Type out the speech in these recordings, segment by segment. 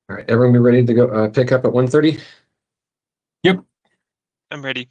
All right, everyone be ready to go pick up at 1:30? Yep. I'm ready.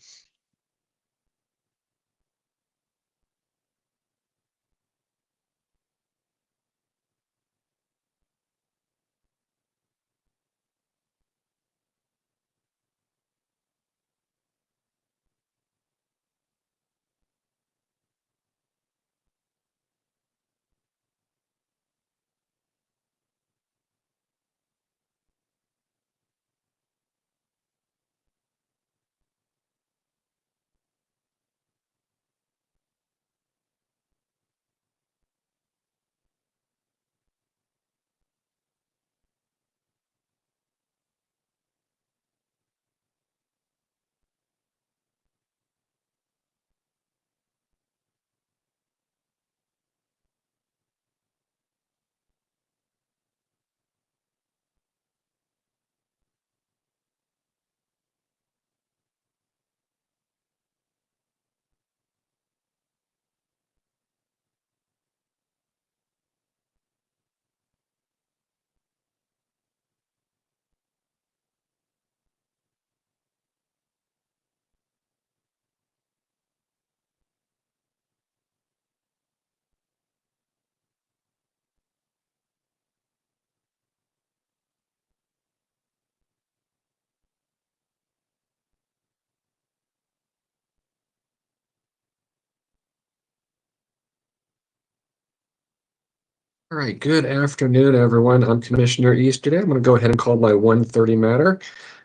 All right, good afternoon, everyone. I'm Commissioner East today. I'm going to go ahead and call my 1:30 matter.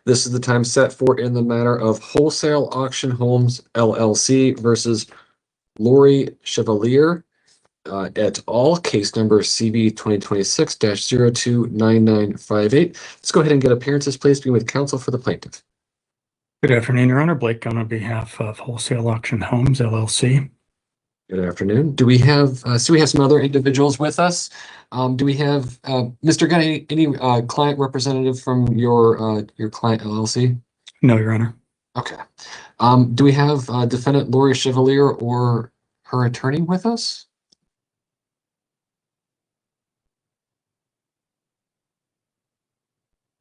This is the time set for in the matter of Wholesale Auction Homes LLC versus Lori Chevalier et al. Case number CB 2026-029958. Let's go ahead and get appearances, please. Be with counsel for the plaintiff. Good afternoon, Your Honor. Blake Gunn on behalf of Wholesale Auction Homes, LLC. Good afternoon. Do we have some other individuals with us? Do we have Mr. Gunn, any client representative from your client LLC? No, Your Honor. Okay. Do we have defendant Lori Chevalier or her attorney with us?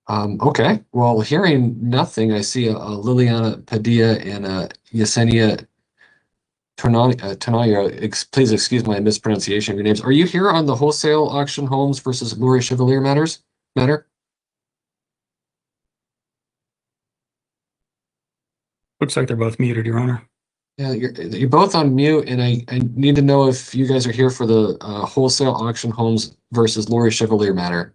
Okay. Well, hearing nothing, I see a Liliana Padilla and a Yesenia Tanayo. Please excuse my mispronunciation of your names. Are you here on the Wholesale Auction Homes versus Lori Chevalier matter? Looks like they're both muted, Your Honor. Yeah, you're both on mute, and I need to know if you guys are here for the Wholesale Auction Homes versus Lori Chevalier matter.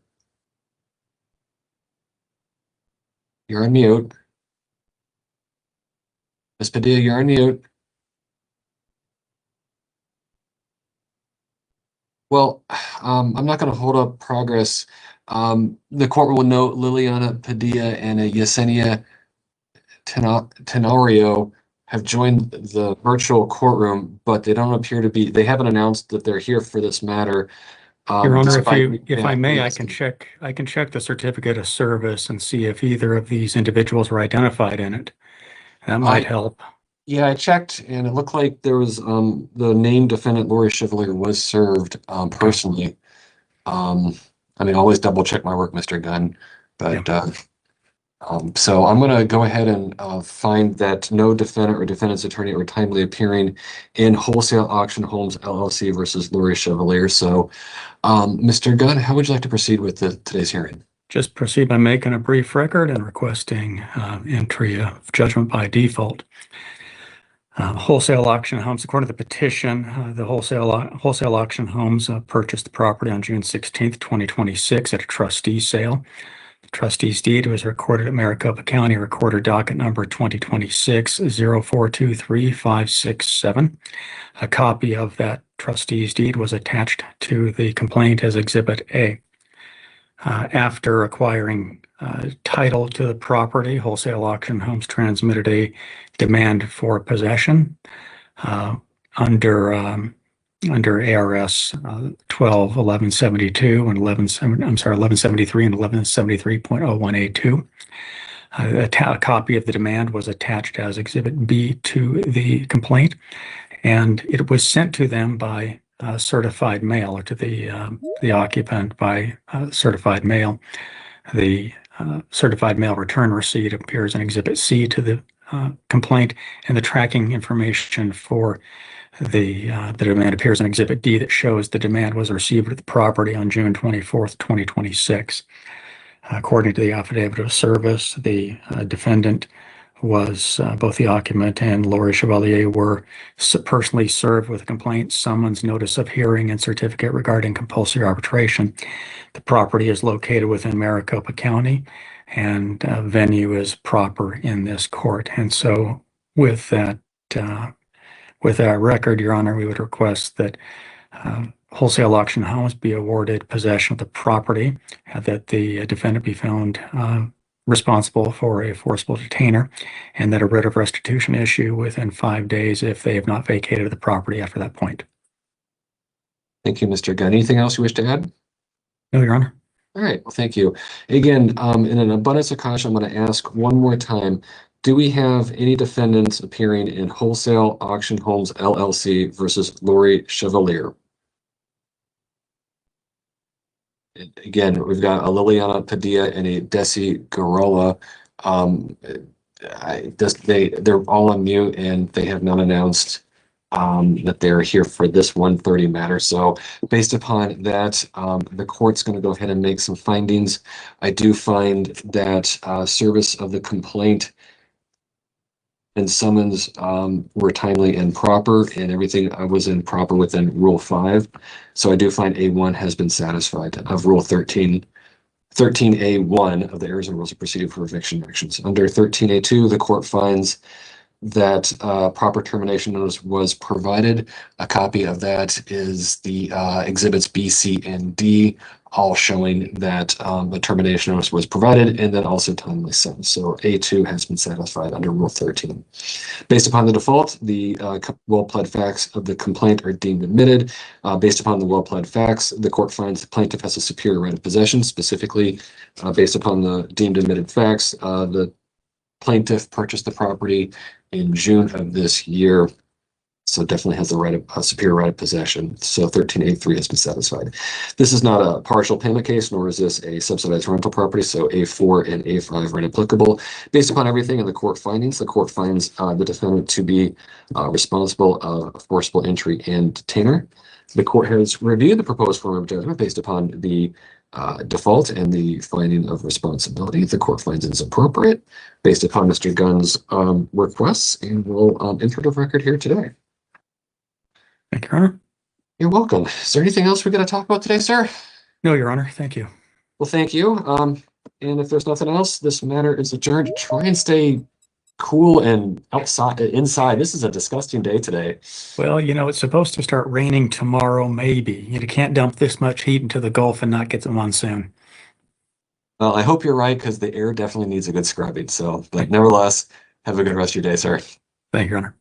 You're on mute. Ms. Padilla, you're on mute. Well, I'm not going to hold up progress. The court will note Liliana Padilla and Yesenia Tenorio have joined the virtual courtroom, but they don't appear to be. They haven't announced that they're here for this matter. Your Honor, if I may, I can check the certificate of service and see if either of these individuals were identified in it. That might help. Yeah, I checked, and it looked like there was the named defendant Lori Chevalier was served personally. I mean, always double check my work, Mr. Gunn, but yeah. So I'm going to go ahead and find that no defendant or defendant's attorney are timely appearing in Wholesale Auction Homes LLC versus Lori Chevalier. So, Mr. Gunn, how would you like to proceed with today's hearing? Just proceed by making a brief record and requesting entry of judgment by default. Wholesale Auction Homes, according to the petition, the Wholesale Auction Homes purchased the property on June 16th, 2026 at a trustee sale. The trustee's deed was recorded at Maricopa County Recorder Docket number 2026-0423-567. A copy of that trustee's deed was attached to the complaint as Exhibit A. After acquiring title to the property, Wholesale Auction Homes transmitted a demand for possession under ARS 12-1172 and 1173 and 1173.0182. A copy of the demand was attached as Exhibit B to the complaint, and it was sent to them by certified mail, or to the occupant by certified mail. The certified mail return receipt appears in Exhibit C to the complaint, and the tracking information for the demand appears in Exhibit D that shows the demand was received at the property on June 24th, 2026. According to the affidavit of service, the defendant was both the occupant and Lori Chevalier were personally served with a complaint, summons, notice of hearing, and certificate regarding compulsory arbitration. The property is located within Maricopa County, and venue is proper in this court. And so with that record, Your Honor, we would request that Wholesale Auction House be awarded possession of the property, that the defendant be found responsible for a forcible detainer, and that a writ of restitution issue within 5 days if they have not vacated the property after that point. Thank you, Mr. Gunn. Anything else you wish to add? No, Your Honor. All right, well, thank you. Again, in an abundance of caution, I'm going to ask one more time, do we have any defendants appearing in Wholesale Auction Homes LLC versus Lori Chevalier? Again, we've got a Liliana Padilla and a Desi Garola. They're all on mute and they have not announced that they're here for this 1:30 matter. So based upon that, the court's going to go ahead and make some findings. I do find that service of the complaint and summons were timely and proper, and everything was improper within Rule 5. So I do find A1 has been satisfied of Rule 13A1 of the Arizona Rules of Procedure for Eviction Actions. Under 13A2, the court finds that proper termination notice was provided. A copy of that is the exhibits B, C, and D, all showing that the termination notice was provided and then also timely sent. So A2 has been satisfied under Rule 13. Based upon the default, the well-pled facts of the complaint are deemed admitted. Based upon the well-pled facts, the court finds the plaintiff has a superior right of possession. Specifically, based upon the deemed admitted facts, the plaintiff purchased the property in June of this year, so definitely has the right of superior right of possession. So 13A3 has been satisfied. This is not a partial payment case, nor is this a subsidized rental property, so A4 and A5 are inapplicable. Based upon everything in the court findings, the court finds the defendant to be responsible of forcible entry and detainer. The court has reviewed the proposed form of judgment based upon the default and the finding of responsibility. The court finds it is appropriate based upon Mr. Gunn's requests, and will enter the record here today. Thank you, Your Honor. You're welcome. Is there anything else we got to talk about today, sir? No, Your Honor. Thank you. Well, thank you. And if there's nothing else, this matter is adjourned. Try and stay cool and inside. This is a disgusting day today. Well, it's supposed to start raining tomorrow, maybe. You can't dump this much heat into the Gulf and not get the monsoon. Well, I hope you're right, because the air definitely needs a good scrubbing. So, but nevertheless, have a good rest of your day, sir. Thank you, Your Honor.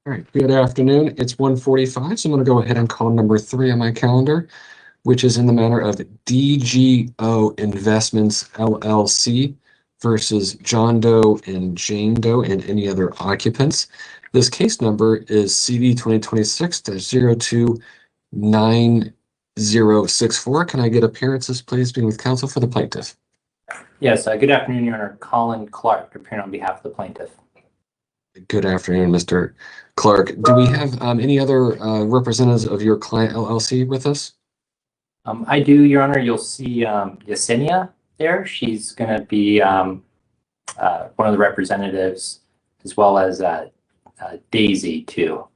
All right, good afternoon. It's 1:45, so I'm going to go ahead and call number 3 on my calendar, which is in the matter of DGO Investments LLC versus John Doe and Jane Doe and any other occupants. This case number is CD 2026-029064. Can I get appearances, please, being with counsel for the plaintiff? Yes, good afternoon, Your Honor. Colin Clark, appearing on behalf of the plaintiff. Good afternoon, Mr. Clark. Do we have any other representatives of your client LLC with us? I do, Your Honor. You'll see Yesenia there. She's going to be one of the representatives, as well as Daisy, too,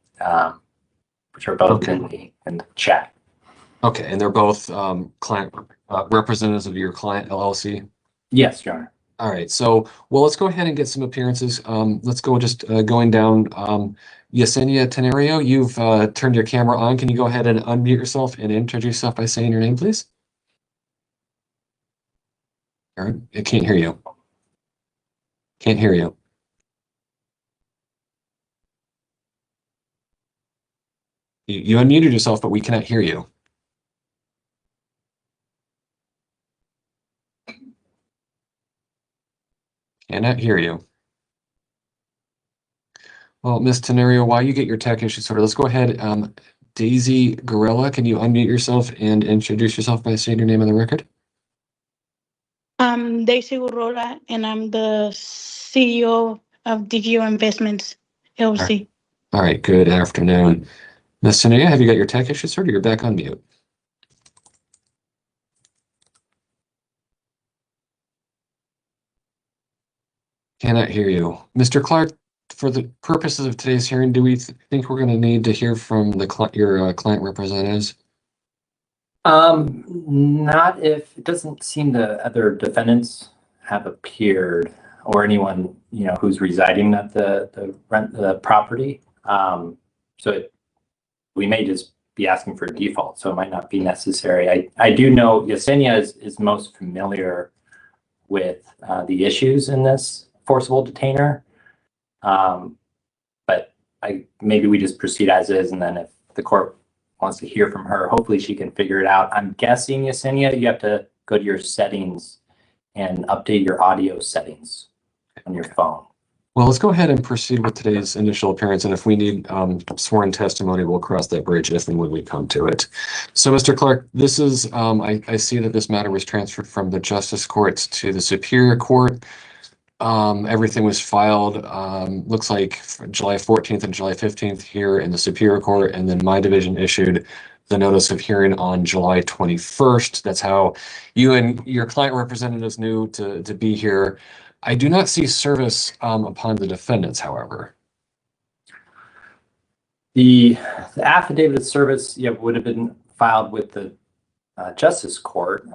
which are both in the chat. Okay, and they're both client representatives of your client LLC? Yes, Your Honor. All right, so, well, let's go ahead and get some appearances. Let's go just going down. Yesenia Tenerio, you've turned your camera on. Can you go ahead and unmute yourself and introduce yourself by saying your name, please? All right, I can't hear you. Can't hear you. You unmuted yourself, but we cannot hear you. Cannot hear you. Well, Ms. Tenerio, while you get your tech issue sorted, let's go ahead. Daisy Gorilla, can you unmute yourself and introduce yourself by saying your name on the record? I'm Daisy Gorilla, and I'm the CEO of DGO Investments LLC. All right, good afternoon. Ms. Tenerio, have you got your tech issue sorted? You're back on mute. Cannot hear you. Mr. Clark, for the purposes of today's hearing, do we think we're going to need to hear from your client representatives? Not if it doesn't seem the other defendants have appeared or anyone, who's residing at the property. We may just be asking for a default, so it might not be necessary. I do know Yesenia is most familiar with the issues in this forcible detainer. But maybe we just proceed as is, and then if the court wants to hear from her, hopefully she can figure it out. I'm guessing, Yesenia, you have to go to your settings and update your audio settings on your phone. Well, let's go ahead and proceed with today's initial appearance, and if we need sworn testimony, we'll cross that bridge if and when we come to it. So, Mr. Clark, this is, I see that this matter was transferred from the Justice Courts to the Superior Court. Everything was filed, looks like July 14th and July 15th here in the Superior Court, and then my division issued the notice of hearing on July 21st. That's how you and your client representatives knew to be here. I do not see service upon the defendants, however. The affidavit of service would have been filed with the Justice Court.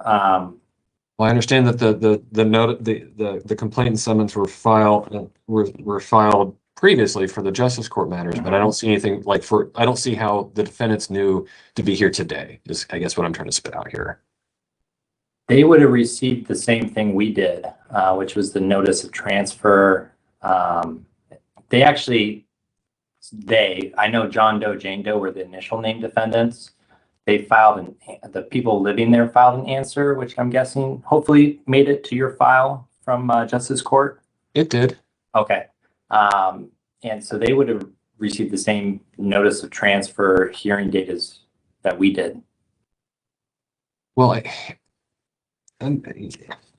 Well, I understand that the complaint and summons were filed previously for the Justice Court matters, but I don't see anything I don't see how the defendants knew to be here today, is I guess what I'm trying to spit out here. They would have received the same thing we did, which was the notice of transfer. I know John Doe, Jane Doe were the initial named defendants. They filed, the people living there filed an answer, which I'm guessing hopefully made it to your file from Justice Court. It did. Okay. And so they would have received the same notice of transfer hearing date as that we did. Well, I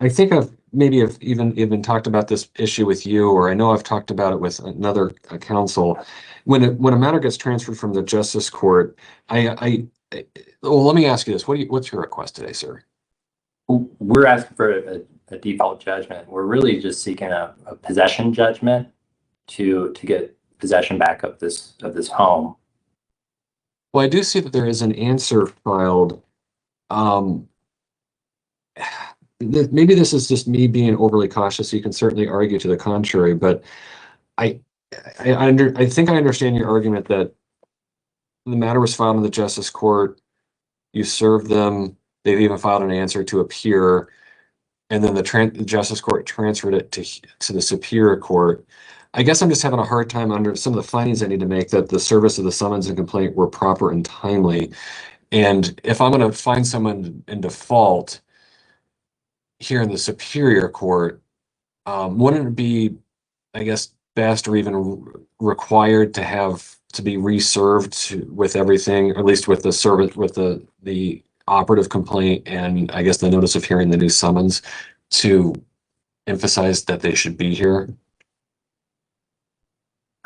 think I've even talked about this issue with you, or I know I've talked about it with another counsel. When a matter gets transferred from the Justice Court, well, let me ask you this: what's your request today, sir? We're asking for a default judgment. We're really just seeking a possession judgment to get possession back of this home. Well, I do see that there is an answer filed. Maybe this is just me being overly cautious. You can certainly argue to the contrary, but I think I understand your argument that the matter was filed in the Justice Court. You served them. They've even filed an answer to appear, and then the Justice Court transferred it to the Superior Court. I guess I'm just having a hard time under some of the findings I need to make that the service of the summons and complaint were proper and timely. And if I'm going to find someone in default here in the Superior Court, wouldn't it be, I guess, best or even required to be reserved with everything, or at least with the service, with the operative complaint and I guess the notice of hearing the new summons, to emphasize that they should be here?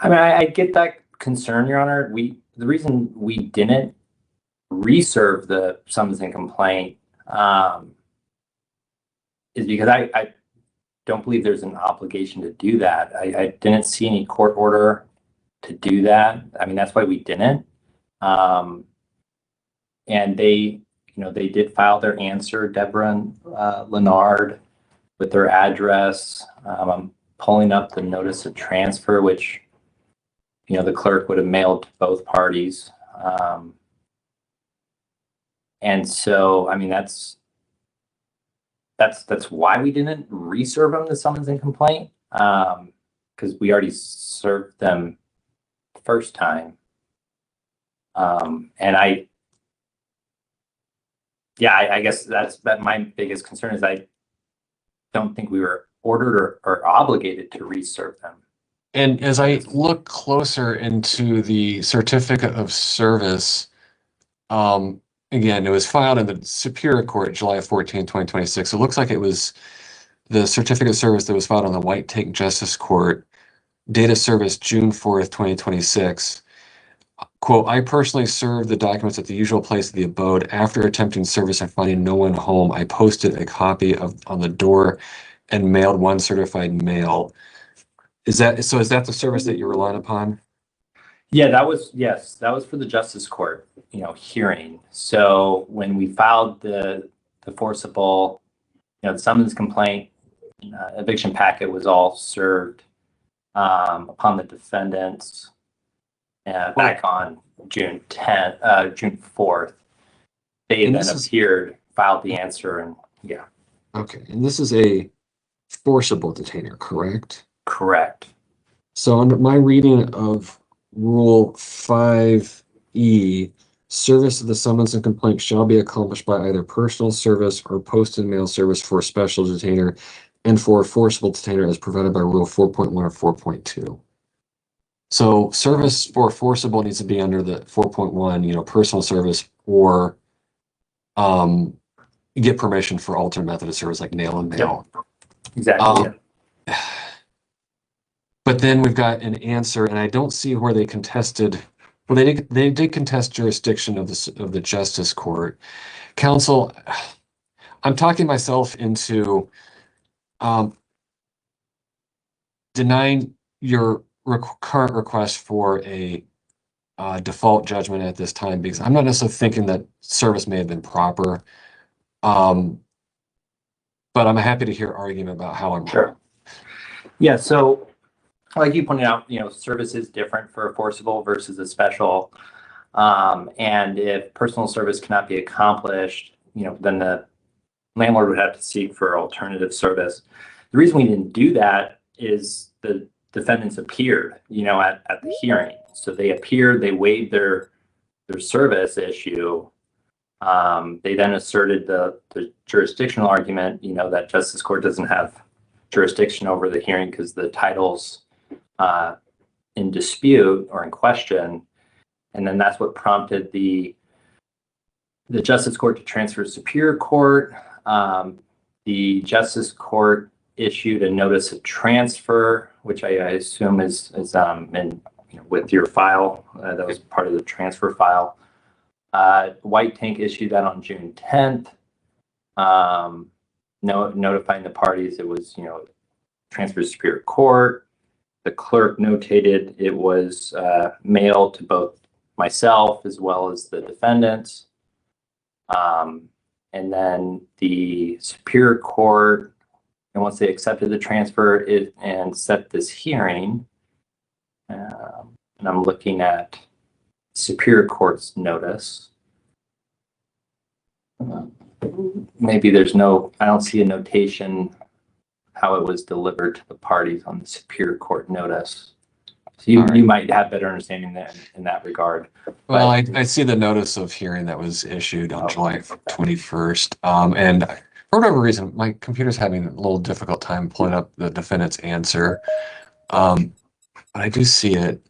I mean, I get that concern, Your Honor. The reason we didn't reserve the summons and complaint is because I don't believe there's an obligation to do that. I didn't see any court order to do that. I mean, that's why we didn't. And they did file their answer, Deborah and Leonard, with their address. I'm pulling up the notice of transfer, which the clerk would have mailed to both parties. And so, I mean, that's why we didn't reserve them the summons and complaint, because we already served them the first time. And I guess that's my biggest concern is I don't think we were ordered or obligated to reserve them. And as I look closer into the certificate of service, again, it was filed in the Superior Court July 14, 2026. It looks like it was the certificate of service that was filed on the White Tank Justice Court, date of service June 4th, 2026. Quote, I personally served the documents at the usual place of the abode. After attempting service and finding no one home, I posted a copy on the door and mailed one certified mail. Is that the service that you're relying upon? Yeah, that was for the Justice Court, hearing. So when we filed the forcible, the summons complaint, eviction packet was all served upon the defendants back on June 4th. They And then this is- appeared, filed the answer, and yeah, Okay, and this is a forcible detainer, correct? correct. So under my reading of Rule 5E, service of the summons and complaint shall be accomplished by either personal service or posted mail service for a special detainer and for a forcible detainer as provided by Rule 4.1 or 4.2. So service for forcible needs to be under the 4.1, personal service, or get permission for alternate method of service like mail and mail. Exactly. But then we've got an answer, and I don't see where they contested. Well, they did contest jurisdiction of the Justice Court. Counsel, I'm talking myself into denying your current request for a default judgment at this time, because I'm not necessarily thinking that service may have been proper. But I'm happy to hear argument about how I'm Sure. Yeah, so like you pointed out, service is different for a forcible versus a special. And if personal service cannot be accomplished, then the landlord would have to seek for alternative service. The reason we didn't do that is the defendants appeared, at the hearing. So they appeared, they waived their service issue. They then asserted the jurisdictional argument, that Justice Court doesn't have jurisdiction over the hearing because the title's in dispute or in question. And then that's what prompted the Justice Court to transfer to Superior Court. The Justice Court issued a notice of transfer, which I assume is in with your file. That was part of the transfer file. White Tank issued that on June 10th, notifying the parties it was, transferred to Superior Court. The clerk notated it was mailed to both myself as well as the defendants. And then the Superior Court, and once they accepted the transfer and set this hearing, and I'm looking at Superior Court's notice. Maybe I don't see a notation how it was delivered to the parties on the Superior Court notice. So you might have better understanding in that regard. Well, I see the notice of hearing that was issued on July 21st. And for whatever reason, my computer's having a little difficult time pulling up the defendant's answer. But I do see it.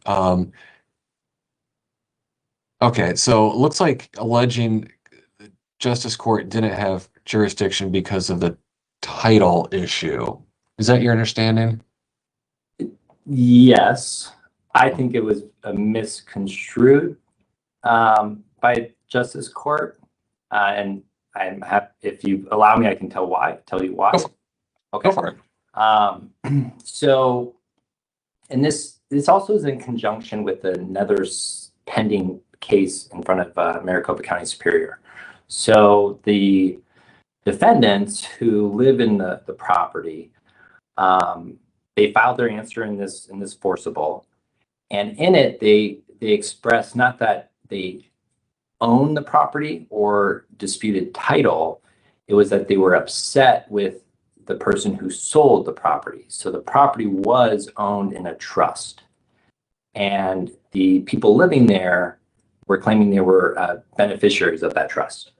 Okay, so it looks like alleging the Justice Court didn't have jurisdiction because of the title issue. Is that your understanding? Yes, I think it was misconstrued by Justice Court, and I'm happy if you allow me, I can tell you why. Okay. Go for it. So, and this also is in conjunction with another pending case in front of Maricopa County Superior. So the defendants who live in the property, they filed their answer in this forcible, and in it they expressed not that they own the property or disputed title. It was that they were upset with the person who sold the property. So the property was owned in a trust, and the people living there were claiming they were beneficiaries of that trust.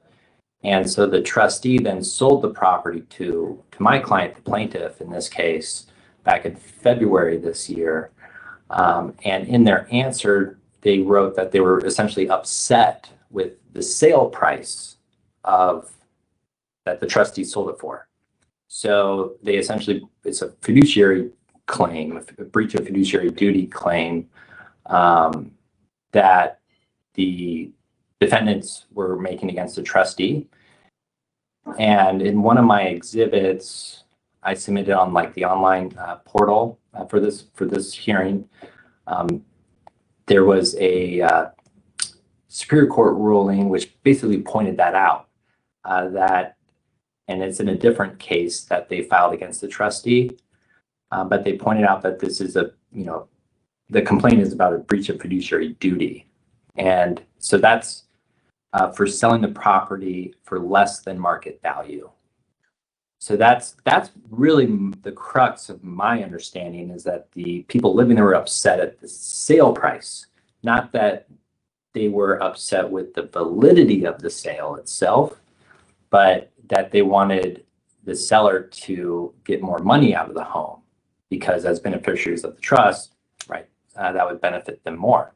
And so the trustee then sold the property to my client, the plaintiff in this case, back in February this year. And in their answer, they wrote that they were essentially upset with the sale price that the trustee sold it for. So they essentially, it's a fiduciary claim, a breach of fiduciary duty claim, that the defendants were making against the trustee. And in one of my exhibits, I submitted on the online portal for this hearing. There was a Superior Court ruling which basically pointed that out, that and it's in a different case that they filed against the trustee. But they pointed out that this is the complaint is about a breach of fiduciary duty. And so that's for selling the property for less than market value. So that's really the crux of my understanding, is that the people living there were upset at the sale price, not that they were upset with the validity of the sale itself, but that they wanted the seller to get more money out of the home, because as beneficiaries of the trust, right, that would benefit them more.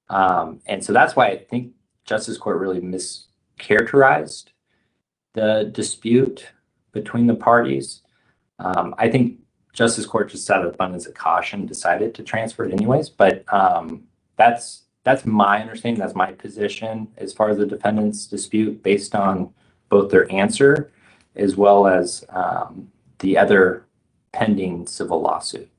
And so that's why I think Justice Court really mischaracterized the dispute between the parties. I think Justice Court, just out of abundance of caution, decided to transfer it anyways. But that's my understanding. That's my position as far as the defendant's dispute, based on both their answer as well as the other pending civil lawsuit.